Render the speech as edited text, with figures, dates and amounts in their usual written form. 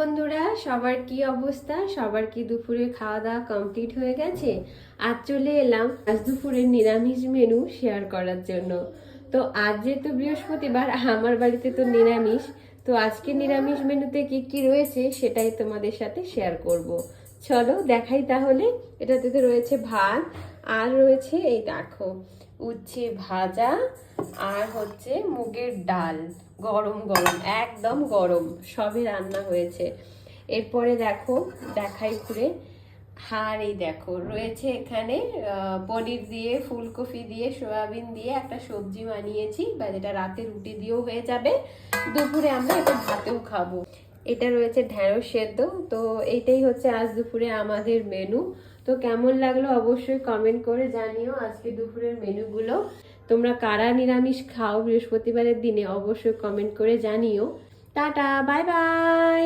বন্ধুরা, সবার কি অবস্থা? সবার কি দুপুরে খাওয়া দাওয়া কমপ্লিট হয়ে গেছে? আজ চলে এলাম আজ দুপুরের নিরামিষ মেনু শেয়ার করার জন্য। তো আজ যেহেতু বৃহস্পতিবার, আমার বাড়িতে তো নিরামিষ। তো আজকে নিরামিষ মেনুতে কি কি রয়েছে সেটাই তোমাদের সাথে শেয়ার করব। চলো দেখাই তাহলে। এটাতে তো রয়েছে ভাত, আর রয়েছে এই দেখো উচ্ছে ভাজা, আর হচ্ছে মুগের ডাল, গরম গরম একদম গরম সবই রান্না হয়েছে। এরপরে দেখো দেখাই ঘুরে। আর এই দেখো রয়েছে এখানে পনির দিয়ে, ফুলকপি দিয়ে, সয়াবিন দিয়ে একটা সবজি বানিয়েছি, বা যেটা রাতে রুটি দিয়েও হয়ে যাবে, দুপুরে আমরা এটা ভাতেও খাবো। এটা রয়েছে ঢেঁড়স সেদ্ধ। তো এইটাই হচ্ছে আজ দুপুরে আমাদের মেনু। তো কেমন লাগলো অবশ্যই কমেন্ট করে জানিও আজকে দুপুরের মেনুগুলো। তোমরা কারা নিরামিষ খাও বৃহস্পতিবারের দিনে অবশ্যই কমেন্ট করে জানিও। Tata, bye bye.